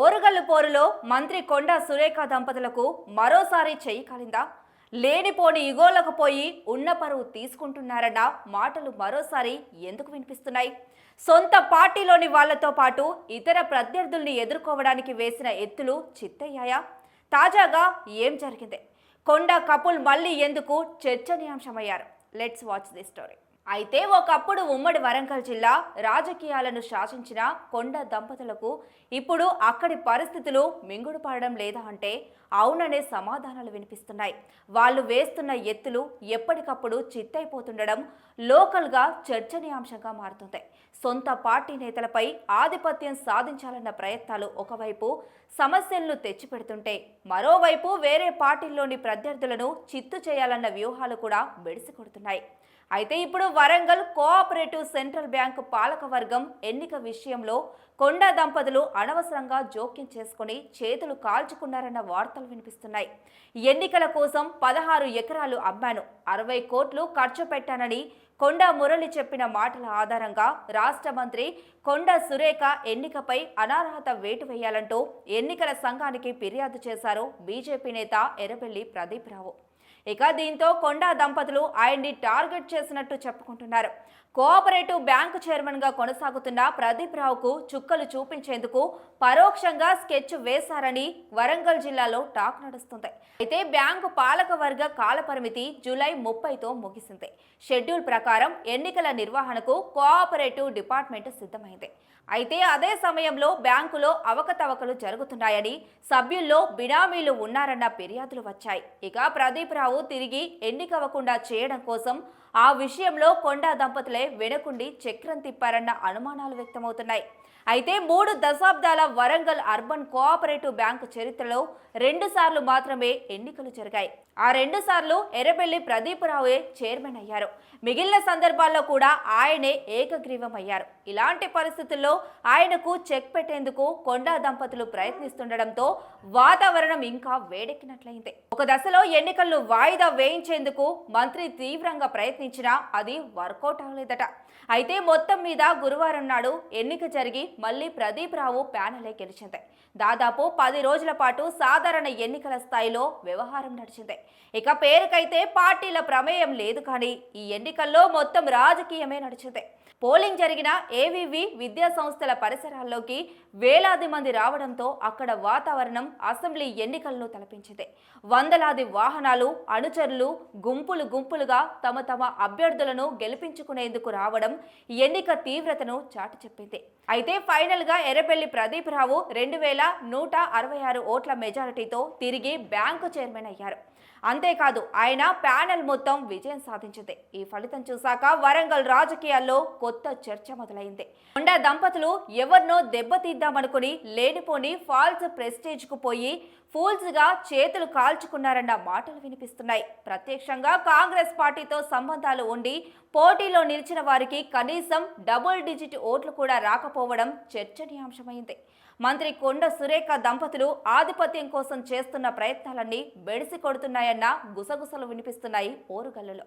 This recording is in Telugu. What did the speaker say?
ఓరుగల్లు పోరులో మంత్రి కొండా సురేఖ దంపతులకు మరోసారి చెయ్యి కాలిందా? లేనిపోని ఇగోలకు పోయి ఉన్న పరువు తీసుకుంటున్నారన్న మాటలు మరోసారి ఎందుకు వినిపిస్తున్నాయి? సొంత పార్టీలోని వాళ్లతో పాటు ఇతర ప్రత్యర్థుల్ని ఎదుర్కోవడానికి వేసిన ఎత్తులు చిత్తయ్యాయా? తాజాగా ఏం జరిగింది? కొండా కపుల్ మళ్ళీ ఎందుకు చర్చనీయాంశమయ్యారు? Let's watch the story. అయితే ఒకప్పుడు ఉమ్మడి వరంగల్ జిల్లా రాజకీయాలను శాసించిన కొండ దంపతులకు ఇప్పుడు అక్కడి పరిస్థితులు మింగుడు పడడం లేదా అంటే అవుననే సమాధానాలు వినిపిస్తున్నాయి. వాళ్ళు వేస్తున్న ఎత్తులు ఎప్పటికప్పుడు చిత్తైపోతుండడం లోకల్గా చర్చనీయాంశంగా మారుతుంది. సొంత పార్టీ నేతలపై ఆధిపత్యం సాధించాలన్న ప్రయత్నాలు ఒకవైపు సమస్యలను తెచ్చిపెడుతుంటే, మరోవైపు వేరే పార్టీల్లోని ప్రత్యర్థులను చిత్తు చేయాలన్న వ్యూహాలు కూడా బెడిసికొడుతున్నాయి. అయితే ఇప్పుడు వరంగల్ కోఆపరేటివ్ సెంట్రల్ బ్యాంకు పాలకవర్గం ఎన్నిక విషయంలో కొండా దంపతులు అనవసరంగా జోక్యం చేసుకుని చేతులు కాల్చుకున్నారన్న వార్తలు వినిపిస్తున్నాయి. ఎన్నికల కోసం 16 ఎకరాలు అమ్మాను, 60 కోట్లు ఖర్చు పెట్టానని కొండా మురళి చెప్పిన మాటల ఆధారంగా రాష్ట్ర మంత్రి కొండా సురేఖ ఎన్నికపై అనర్హత వేటు వేయాలంటూ ఎన్నికల సంఘానికి ఫిర్యాదు చేశారు బీజేపీ నేత ఎర్రబెల్లి ప్రదీప్ రావు. ఇక దీంతో కొండా దంపతులు ఆయన్ని టార్గెట్ చేసినట్టు చెప్పుకుంటున్నారు. కోఆపరేటివ్ బ్యాంకు చైర్మన్ గా కొనసాగుతున్న ప్రదీప్ రావుకు చుక్కలు చూపించేందుకు పరోక్షంగా స్కెచ్ వేశారని వరంగల్ జిల్లాలో టాక్ నడుస్తుంది. అయితే బ్యాంకు పాలకవర్గ కాలపరిమితి జూలై 30తో ముగిసింది. షెడ్యూల్ ప్రకారం ఎన్నికల నిర్వహణకు కోఆపరేటివ్ డిపార్ట్మెంట్ సిద్ధమైంది. అయితే అదే సమయంలో బ్యాంకులో అవకతవకలు జరుగుతున్నాయని, సభ్యుల్లో బినామీలు ఉన్నారన్న ఫిర్యాదులు వచ్చాయి. ఇక ప్రదీప్ రావు తిరిగి ఎన్నికవ్వకుండా చేయడం కోసం ఆ విషయంలో కొండా దంపతులే వెనుకుండి చక్రం తిప్పారన్న అనుమానాలు వ్యక్తమవుతున్నాయి. అయితే 3 దశాబ్దాల వరంగల్ అర్బన్ కోఆపరేటివ్ బ్యాంకు చరిత్రలో 2 సార్లు మాత్రమే ఎన్నికలు జరిగాయి. ఆ 2 సార్లు ఎర్రబెల్లి ప్రదీప్ రావే చైర్మన్ అయ్యారు. మిగిలిన సందర్భాల్లో కూడా ఆయనే ఏకగ్రీవం అయ్యారు. ఇలాంటి పరిస్థితుల్లో ఆయనకు చెక్ పెట్టేందుకు కొండా దంపతులు ప్రయత్నిస్తుండటంతో వాతావరణం ఇంకా వేడెక్కినట్లయింది. ఒక దశలో ఎన్నికలను వాయిదా వేయించేందుకు మంత్రి తీవ్రంగా ప్రయత్నించినా అది వర్కౌట్ అవ్వలేదట. అయితే మొత్తం మీద గురువారం నాడు ఎన్నిక జరిగి మళ్లీ ప్రదీప్ రావు ప్యానెలే గెలిచింది. దాదాపు 10 రోజుల పాటు సాధారణ ఎన్నికల స్థాయిలో వ్యవహారం నడిచింది. ఇక పేరుకైతే పార్టీల ప్రమేయం లేదు, కానీ ఈ ఎన్నికల్లో మొత్తం రాజకీయమే నడిచింది. పోలింగ్ జరిగిన ఏవీవి విద్యా సంస్థల పరిసరాల్లోకి వేలాది మంది రావడంతో అక్కడ వాతావరణం అసెంబ్లీ ఎన్నికలను తలపించింది. వందలాది వాహనాలు, అనుచరులు గుంపులుగా తమ అభ్యర్థులను గెలిపించుకునేందుకు రావడం ఎన్నిక తీవ్రతను చాటి చెప్పింది. అయితే ఫైనల్ గా ఎర్రబెల్లి ప్రదీప్ రావు 2166 ఓట్ల మెజారిటీతో తిరిగి బ్యాంకు చైర్మన్ అయ్యారు. అంతేకాదు ఆయన ప్యానెల్ మొత్తం విజయం సాధించింది. ఈ ఫలితం చూశాక వరంగల్ రాజకీయాల్లో కొత్త చర్చ మొదలైంది. కొండా దంపతులు ఎవరినో దెబ్బతీద్దామనుకుని లేనిపోని ఫాల్స్ ప్రెస్టేజ్ కు పోయి ఫూల్స్ గా చేతులు కాల్చుకున్నారన్న మాటలు వినిపిస్తున్నాయి. ప్రత్యక్షంగా కాంగ్రెస్ పార్టీతో సంబంధాలు ఉండి పోటీలో నిలిచిన వారికి కనీసం డబుల్ డిజిట్ ఓట్లు కూడా రాకపోవడం చర్చనీయాంశమైంది. మంత్రి కొండ సురేఖ దంపతులు ఆధిపత్యం కోసం చేస్తున్న ప్రయత్నాలన్నీ బెడిసి కొడుతున్నాయన్న గుసగుసలు వినిపిస్తున్నాయి ఓరుగల్లులో.